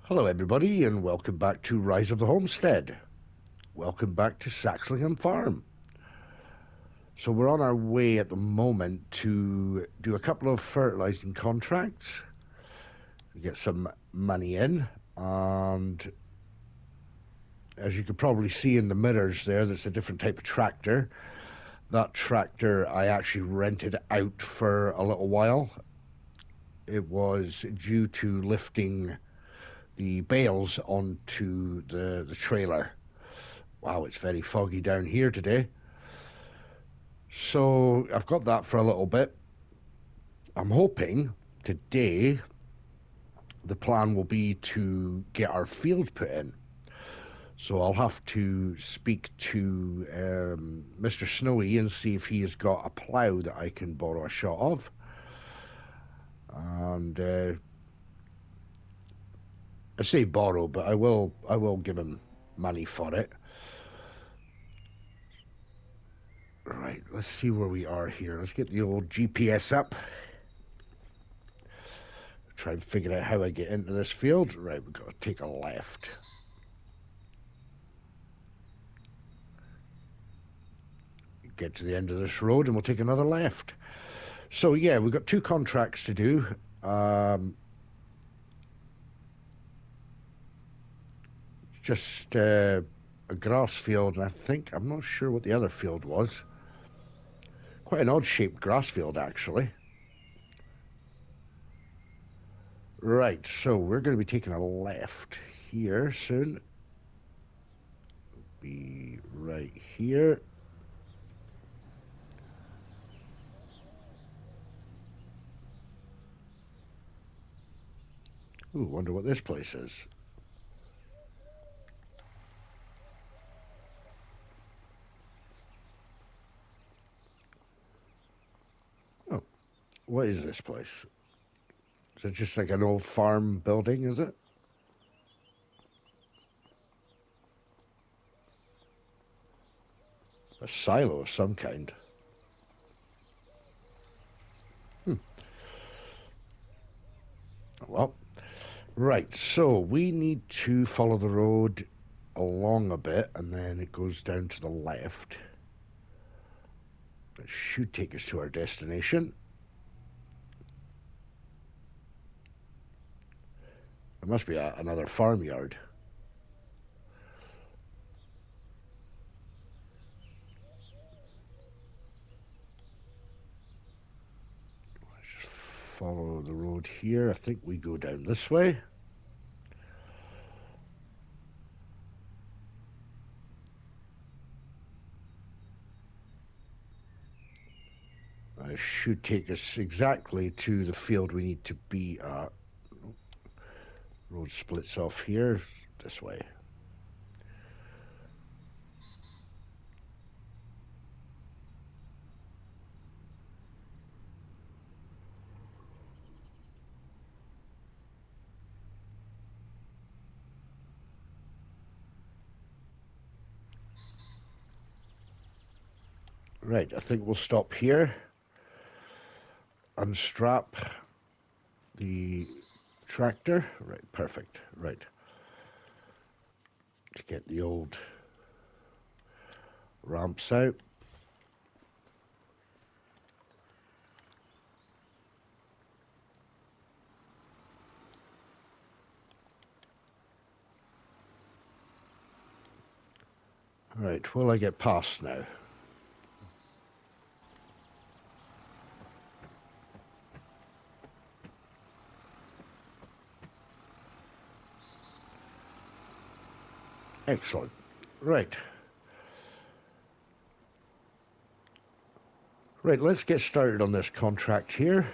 Hello everybody and welcome back to Rise of the Homestead. Welcome back to Saxlingham Farm. So we're on our way at the moment to do a couple of fertilising contracts, get some money in, and as you can probably see in the mirrors there, there's a different type of tractor. That tractor I actually rented out for a little while. It was due to lifting the bales onto the trailer. Wow, it's very foggy down here today. So I've got that for a little bit. I'm hoping today the plan will be to get our field put in. So I'll have to speak to Mr. Snowy and see if he has got a plough that I can borrow a shot of. And I say borrow, but I will give him money for it. Right, let's see where we are here. Let's get the old GPS up. Try and figure out how I get into this field. Right, we've got to take a left. Get to the end of this road and we'll take another left. So yeah, we've got two contracts to do. Just a grass field, and I'm not sure what the other field was. Quite an odd shaped grass field actually. Right, so we're going to be taking a left here soon. Be right here. Ooh, wonder what this place is. Oh, what is this place? Is it just like an old farm building, is it? A silo of some kind. Well, right, so we need to follow the road along a bit and then it goes down to the left. It should take us to our destination. There must be another farmyard. Let's just follow the road here. I think we go down this way. It should take us exactly to the field we need to be at. Road splits off here, this way. Right, I think we'll stop here. Unstrap the tractor. Right, perfect. Right. To get the old ramps out. Right, will I get past now? Excellent. Right. Right, let's get started on this contract here.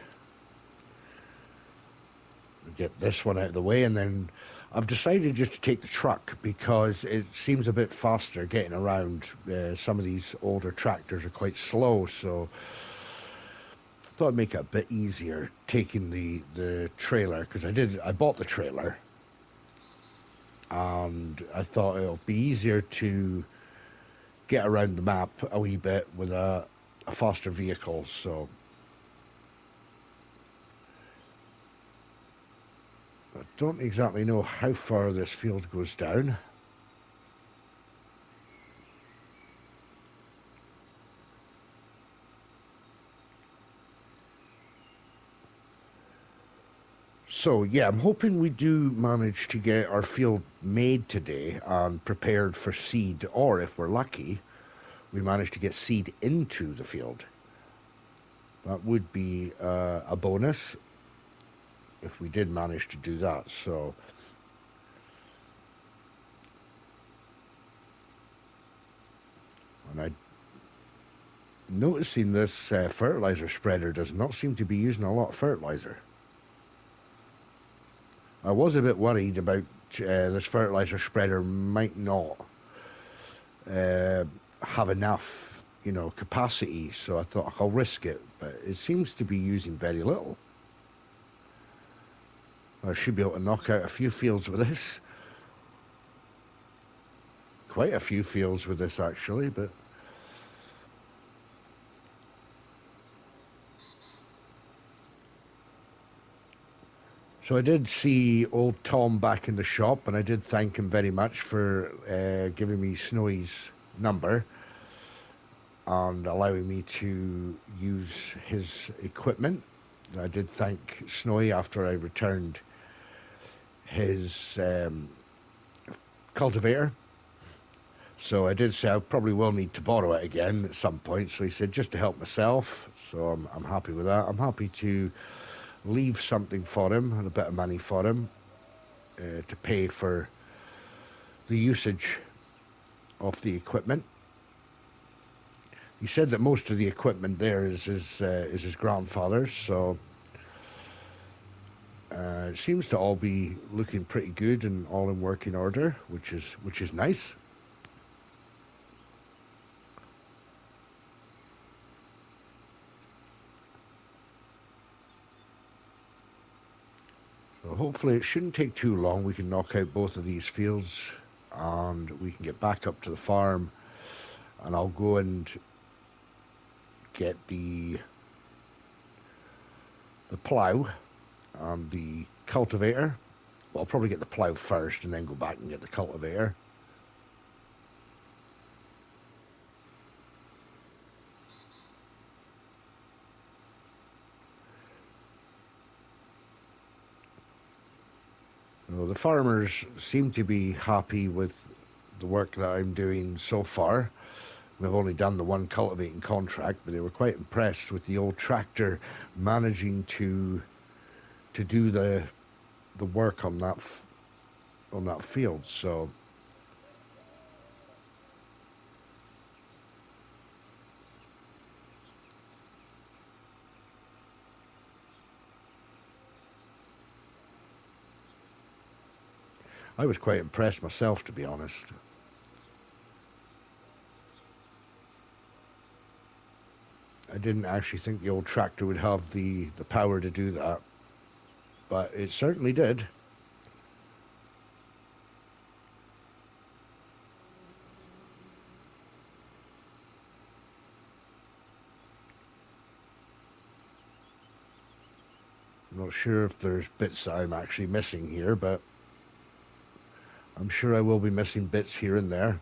Get this one out of the way, and then I've decided just to take the truck because it seems a bit faster getting around. Some of these older tractors are quite slow, so I thought I'd make it a bit easier taking the trailer, because I bought the trailer and I thought it'll be easier to get around the map a wee bit with a faster vehicle. So I don't exactly know how far this field goes down. So yeah, I'm hoping we do manage to get our field made today and prepared for seed, or if we're lucky, we manage to get seed into the field. That would be a bonus if we did manage to do that. So, and I noticing this fertilizer spreader does not seem to be using a lot of fertilizer. I was a bit worried about this fertilizer spreader might not uh, have enough, capacity. So I thought I'll risk it, but it seems to be using very little. I should be able to knock out a few fields with this. Quite a few fields with this actually, but so I did see old Tom back in the shop, and I did thank him very much for giving me Snowy's number and allowing me to use his equipment. I did thank Snowy after I returned his cultivator. So I did say I probably will need to borrow it again at some point. So he said just to help myself. So I'm happy with that. I'm happy to leave something for him and a bit of money for him to pay for the usage of the equipment. He said that most of the equipment there is his grandfather's, so it seems to all be looking pretty good and all in working order, which is nice. So hopefully it shouldn't take too long. We can knock out both of these fields, and we can get back up to the farm, and I'll go and get the plough and the cultivator. Well, I'll probably get the plough first and then go back and get the cultivator. Well, the farmers seem to be happy with the work that I'm doing so far. We've only done the one cultivating contract, but they were quite impressed with the old tractor managing to do the work on that field. So I was quite impressed myself, to be honest. I didn't actually think the old tractor would have the power to do that, but it certainly did. I'm not sure if there's bits that I'm actually missing here, but I'm sure I will be missing bits here and there.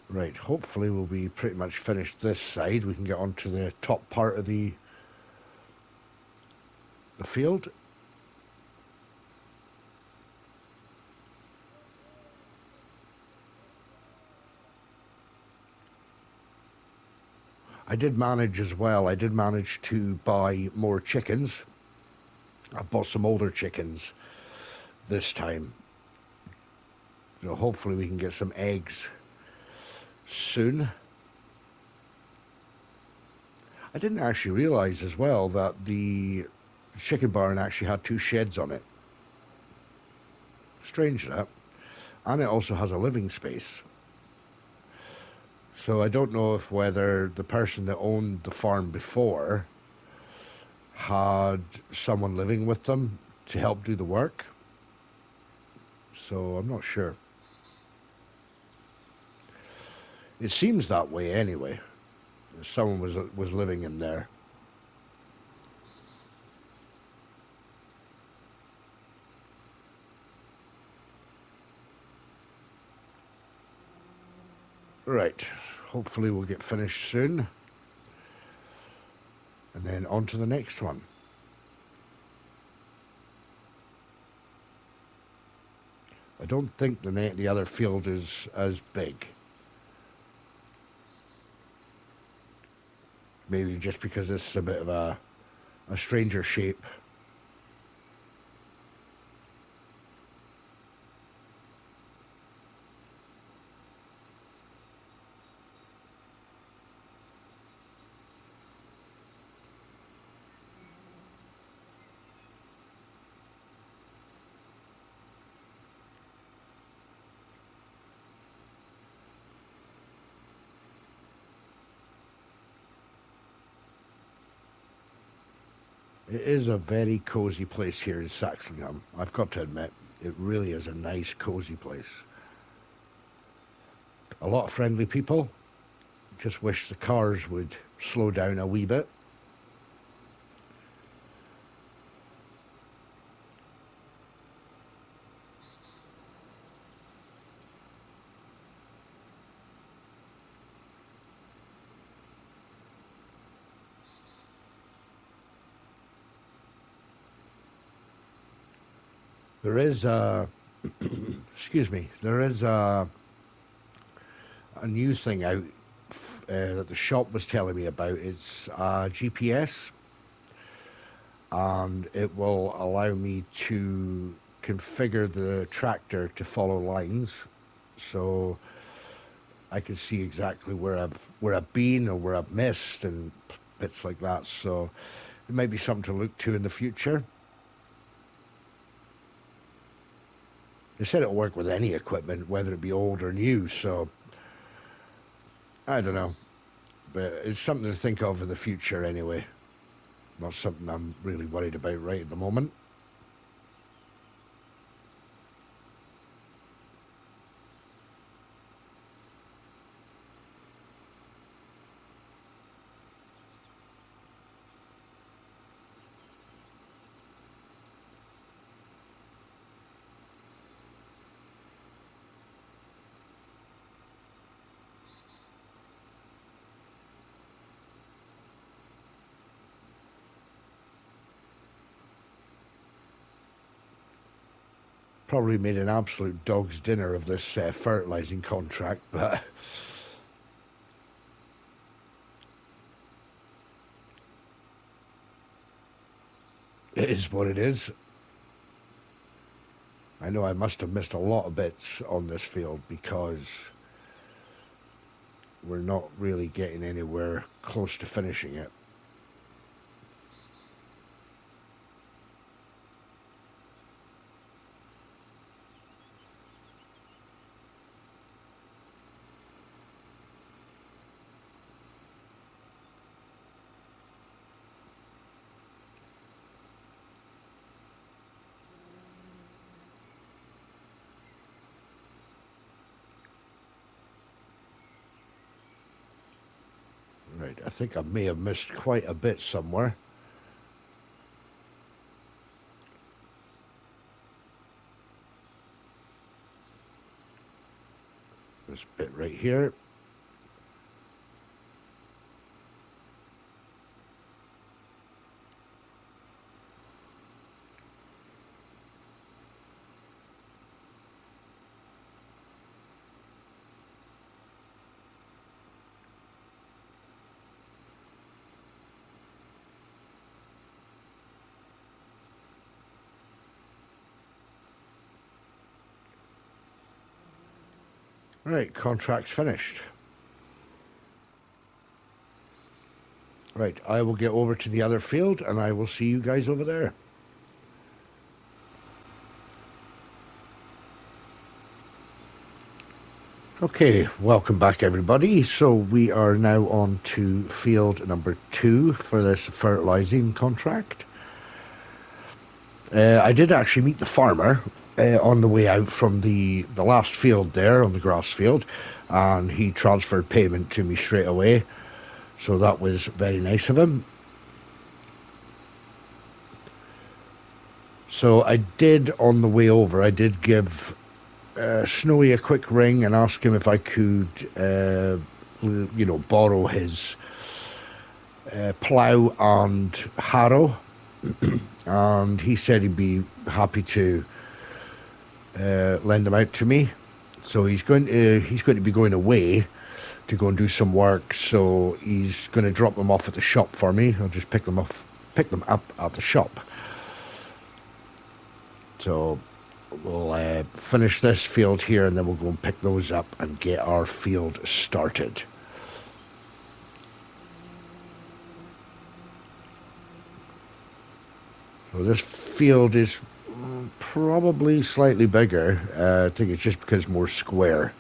Right, hopefully we'll be pretty much finished this side. We can get on to the top part of the field. I did manage as well. I did manage to buy more chickens. I bought some older chickens this time. So hopefully we can get some eggs soon. I didn't actually realize as well that the chicken barn actually had two sheds on it. Strange that. And it also has a living space. So I don't know if whether the person that owned the farm before had someone living with them to help do the work. So I'm not sure. It seems that way anyway. Someone was living in there. Right. Hopefully we'll get finished soon. And then on to the next one. I don't think the other field is as big. Maybe just because this is a bit of a stranger shape. It is a very cozy place here in Saxlingham. I've got to admit, it really is a nice, cozy place. A lot of friendly people. Just wish the cars would slow down a wee bit. There is a, excuse me, there is a new thing out that the shop was telling me about. It's GPS, and it will allow me to configure the tractor to follow lines, so I can see exactly where I've been or where I've missed and bits like that. So it might be something to look to in the future. They said it'll work with any equipment, whether it be old or new. So I don't know, but it's something to think of in the future anyway. Not something I'm really worried about right at the moment. Probably made an absolute dog's dinner of this fertilizing contract, but it is what it is. I know I must have missed a lot of bits on this field because we're not really getting anywhere close to finishing it. Right, I think I may have missed quite a bit somewhere. This bit right here. Right, contract's finished. Right, I will get over to the other field and I will see you guys over there. Okay, welcome back everybody. So we are now on to field number 2 for this fertilizing contract. I did actually meet the farmer on the way out from the last field there on the grass field, and he transferred payment to me straight away. So that was very nice of him. So I did, on the way over, I did give Snowy a quick ring and ask him if I could, borrow his plough and harrow. And he said he'd be happy to lend them out to me. So he's going to be going away to go and do some work. So he's going to drop them off at the shop for me. I'll just pick them up at the shop. So we'll finish this field here, and then we'll go and pick those up and get our field started. So this field is probably slightly bigger. I think it's just because it's more square.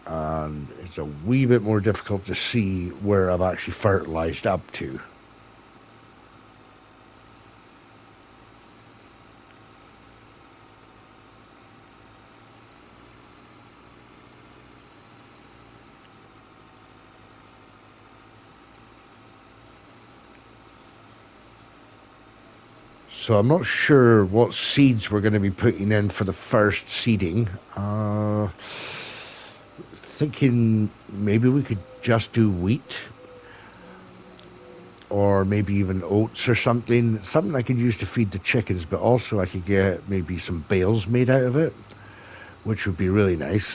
And it's a wee bit more difficult to see where I've actually fertilized up to. So I'm not sure what seeds we're going to be putting in for the first seeding. Thinking maybe we could just do wheat, or maybe even oats or something. Something I could use to feed the chickens, but also I could get maybe some bales made out of it, which would be really nice.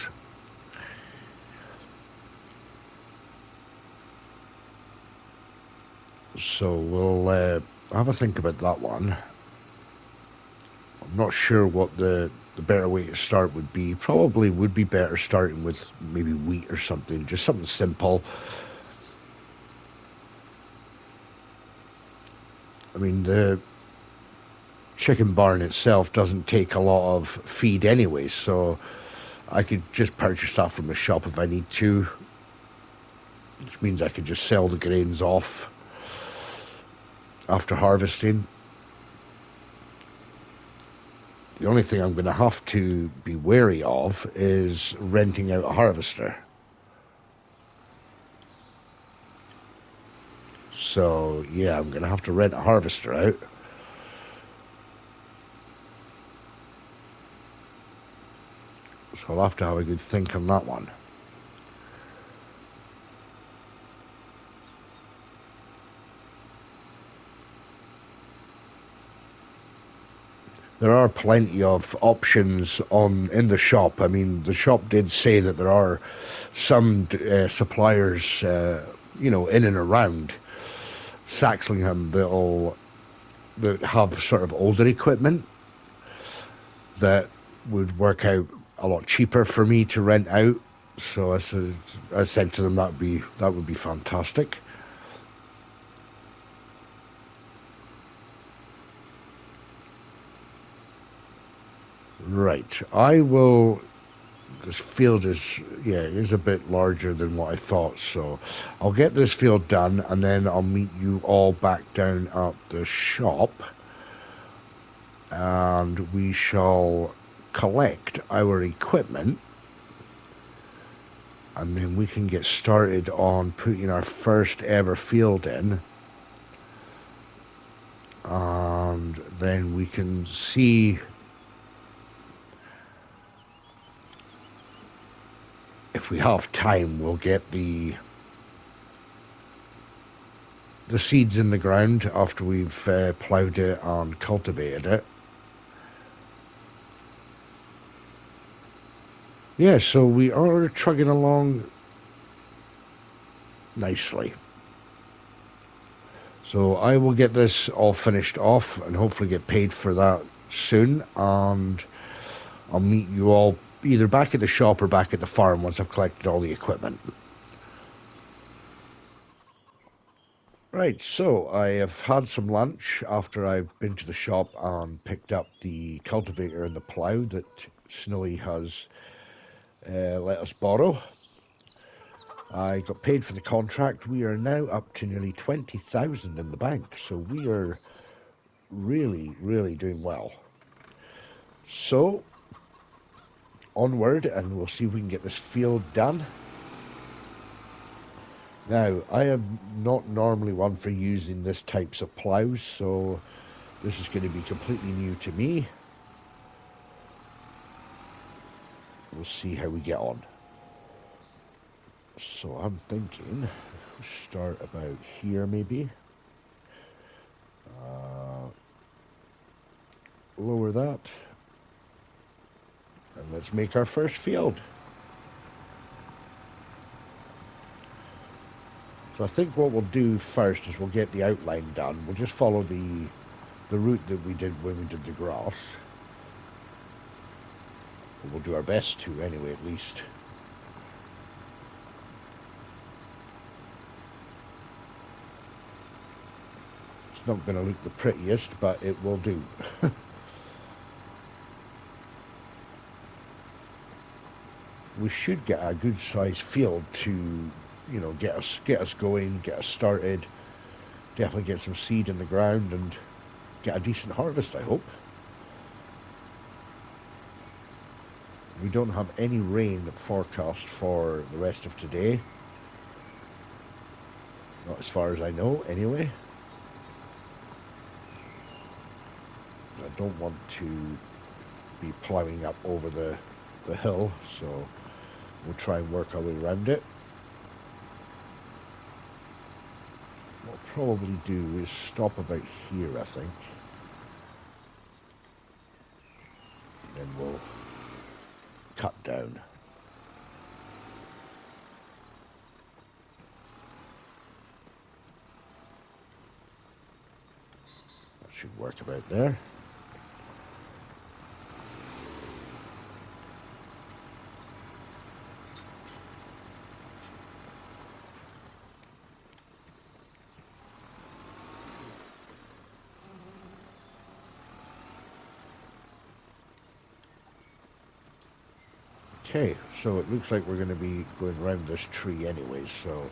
So we'll have a think about that one. I'm not sure what the better way to start would be. Probably would be better starting with maybe wheat or something, just something simple. I mean, the chicken barn itself doesn't take a lot of feed anyway, so I could just purchase that from the shop if I need to, which means I could just sell the grains off after harvesting. The only thing I'm going to have to be wary of is renting out a harvester. So, yeah, I'm going to have to rent a harvester out. So I'll have to have a good think on that one. There are plenty of options in the shop. I mean, the shop did say that there are some suppliers, in and around Saxlingham that have sort of older equipment that would work out a lot cheaper for me to rent out. So I said to them that would be fantastic. Right, I will. This field is a bit larger than what I thought, so I'll get this field done, and then I'll meet you all back down at the shop, and we shall collect our equipment, and then we can get started on putting our first ever field in, and then we can see if we have time. We'll get the seeds in the ground after we've ploughed it and cultivated it. Yeah, so we are trugging along nicely. So I will get this all finished off and hopefully get paid for that soon, and I'll meet you all either back at the shop or back at the farm once I've collected all the equipment. Right, so I have had some lunch after I've been to the shop and picked up the cultivator and the plough that Snowy has let us borrow. I got paid for the contract. We are now up to nearly 20,000 in the bank, so we are really, really doing well. So, onward, and we'll see if we can get this field done. Now, I am not normally one for using this types of plows, so this is going to be completely new to me. We'll see how we get on. So I'm thinking, start about here maybe. Lower that. And let's make our first field. So I think what we'll do first is we'll get the outline done. We'll just follow the route that we did when we did the grass. We'll do our best to anyway, at least. It's not going to look the prettiest, but it will do. We should get a good sized field to, you know, get us going, get us started, definitely get some seed in the ground and get a decent harvest, I hope. We don't have any rain forecast for the rest of today. Not as far as I know, anyway. I don't want to be ploughing up over the hill, so we'll try and work our way around it. What we'll probably do is stop about here, I think. And then we'll cut down. That should work about there. Okay, so it looks like we're going to be going around this tree anyway, so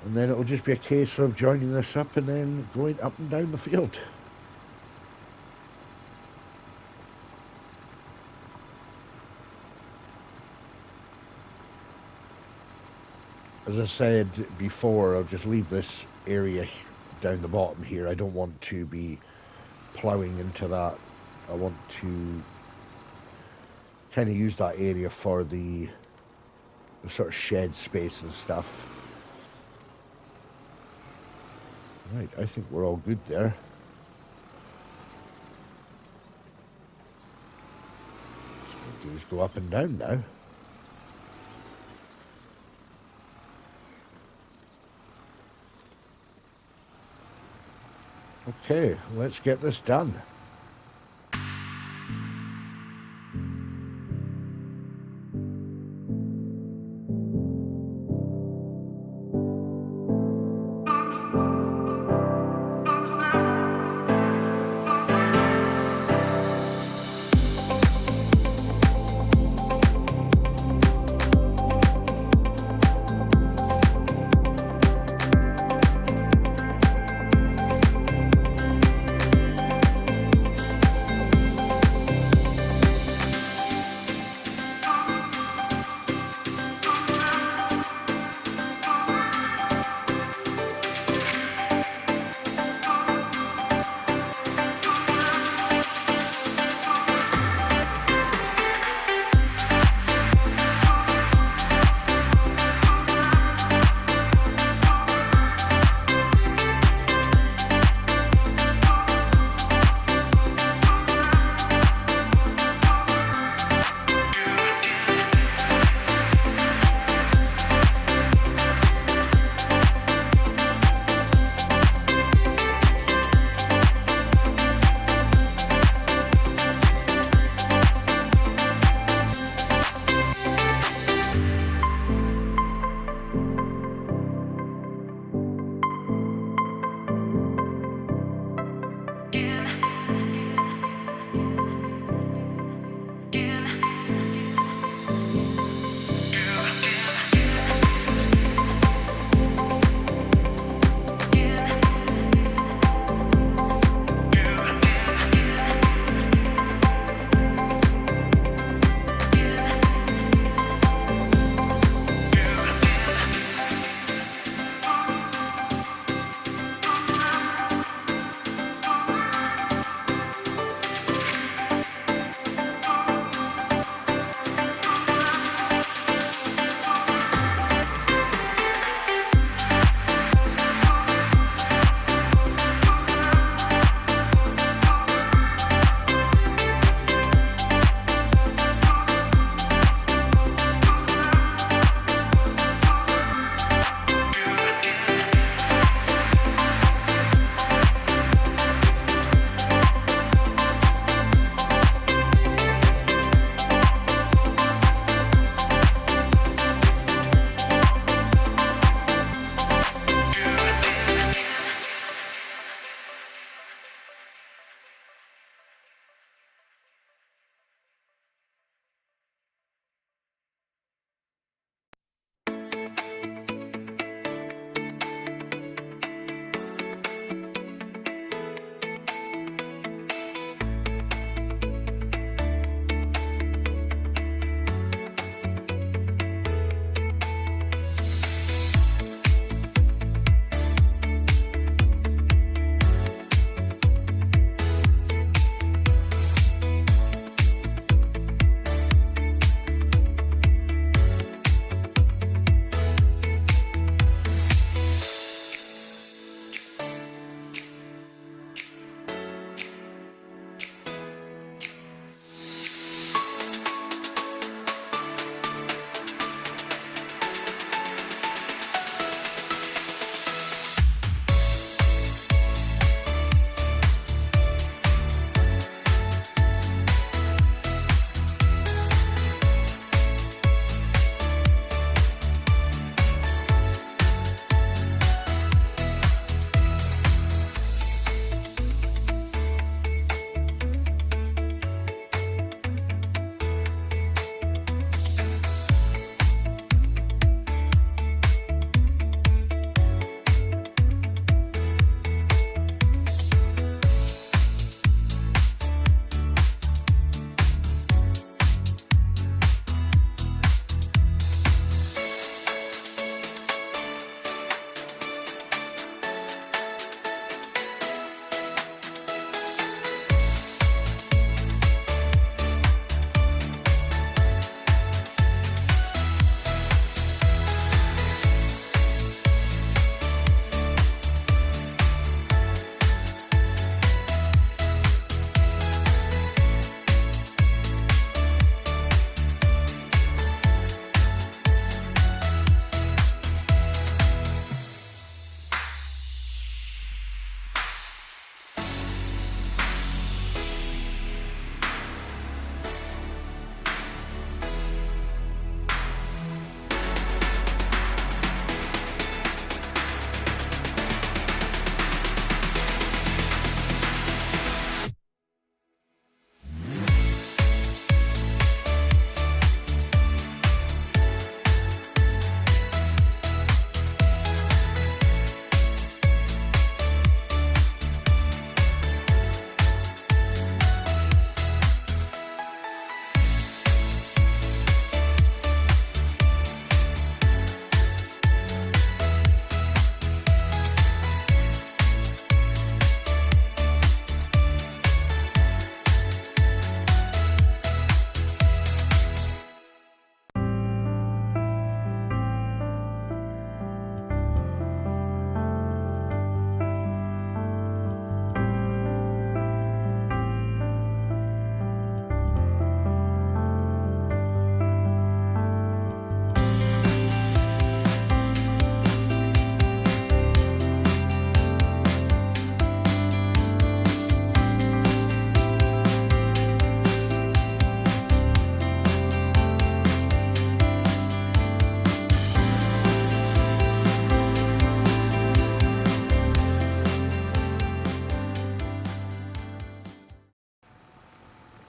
and then it'll just be a case of joining this up and then going up and down the field. As I said before, I'll just leave this area down the bottom here. I don't want to be ploughing into that. I want to kind of use that area for the sort of shed space and stuff. Right, I think we're all good there. So what we'll do is go up and down now. Okay, let's get this done.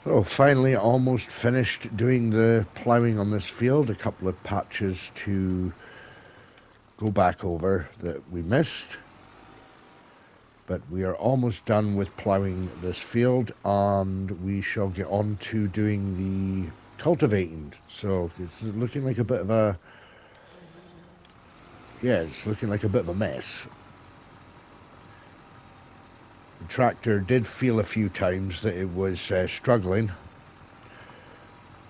So finally almost finished doing the ploughing on this field. A couple of patches to go back over that we missed. But we are almost done with ploughing this field, and we shall get on to doing the cultivating. So it's looking like a bit of a, yeah, it's looking like a bit of a mess. The tractor did feel a few times that it was struggling,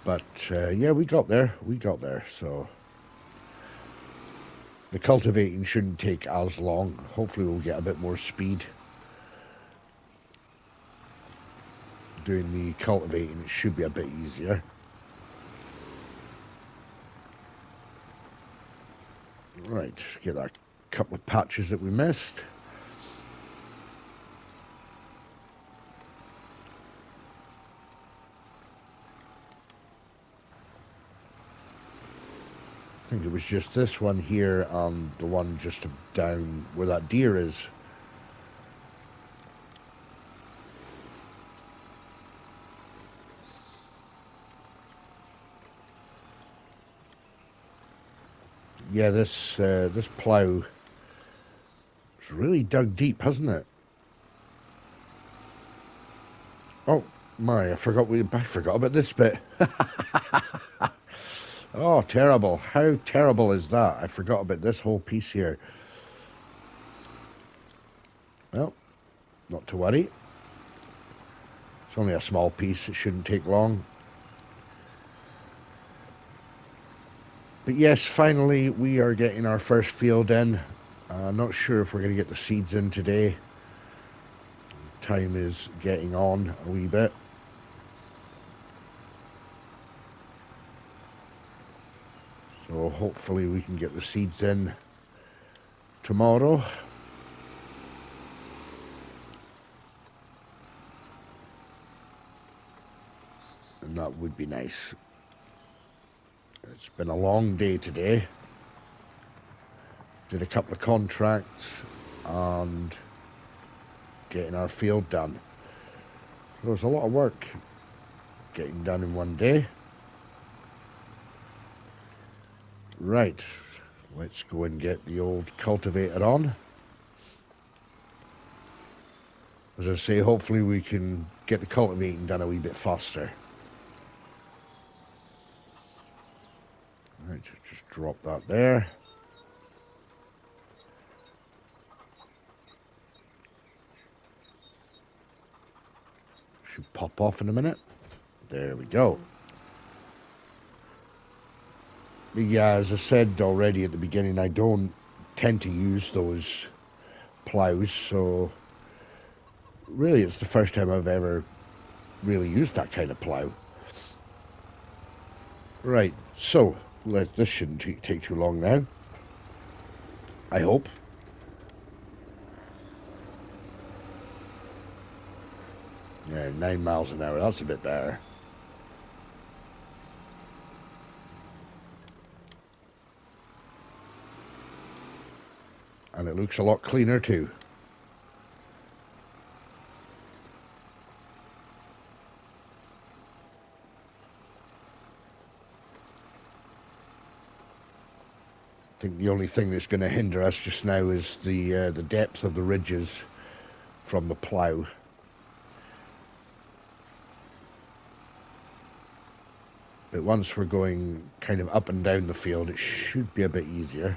but yeah, we got there. We got there. So the cultivating shouldn't take as long. Hopefully, we'll get a bit more speed doing the cultivating. It should be a bit easier. Right, get a couple of patches that we missed. I think it was just this one here and the one just down where that deer is. Yeah, this plough is really dug deep, hasn't it? Oh my, I forgot about this bit. Oh, terrible. How terrible is that? I forgot about this whole piece here. Well, not to worry. It's only a small piece. It shouldn't take long. But yes, finally we are getting our first field in. Not sure if we're going to get the seeds in today. Time is getting on a wee bit. So hopefully we can get the seeds in tomorrow. And that would be nice. It's been a long day today. Did a couple of contracts and getting our field done. So there's a lot of work getting done in one day. Right, let's go and get the old cultivator on. As I say, hopefully we can get the cultivating done a wee bit faster. Right, just drop that there. Should pop off in a minute. There we go. Yeah, as I said already at the beginning, I don't tend to use those plows, so really it's the first time I've ever really used that kind of plow. Right, so this shouldn't take too long now. I hope. Yeah, 9 miles an hour, that's a bit better. And it looks a lot cleaner too. I think the only thing that's going to hinder us just now is the depth of the ridges from the plough. But once we're going kind of up and down the field, it should be a bit easier.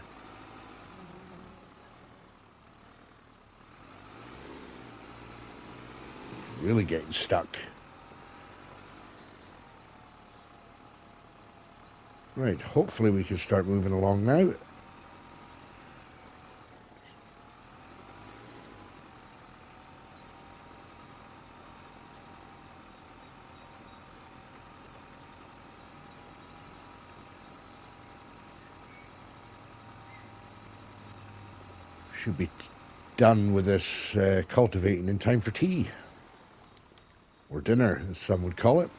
It's really getting stuck. Right, hopefully we can start moving along now. Should be done with this cultivating in time for tea. Or dinner, as some would call it.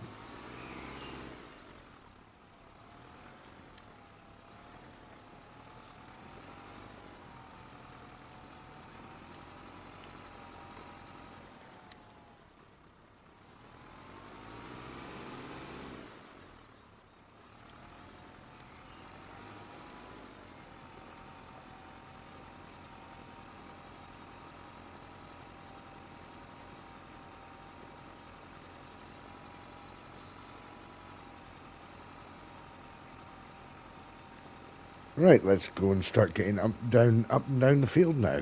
Right, let's go and start getting up and down the field now.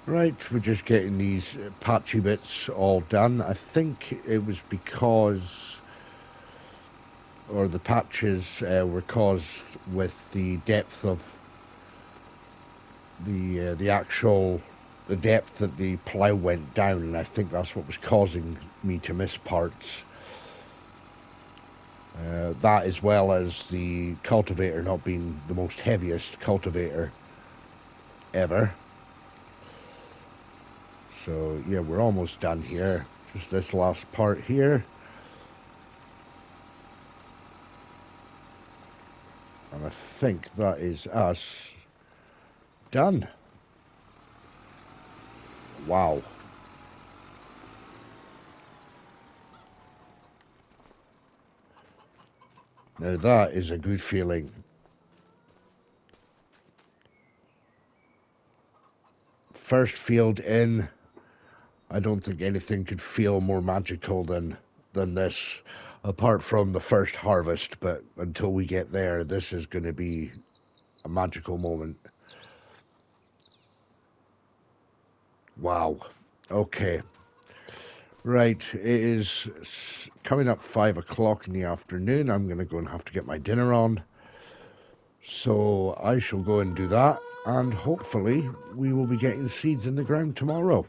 Right, we're just getting these patchy bits all done. I think it was because, or the patches were caused with the depth of the actual, the depth that the plough went down, and I think that's what was causing me to miss parts. That, as well as the cultivator not being the most heaviest cultivator ever. So yeah, we're almost done here. Just this last part here. And I think that is us done. Wow. Now that is a good feeling. First field in. I don't think anything could feel more magical than this, apart from the first harvest. But until we get there, this is going to be a magical moment. Wow. Okay. Right. It is coming up 5 o'clock in the afternoon. I'm going to go and have to get my dinner on. So I shall go and do that, and hopefully we will be getting seeds in the ground tomorrow.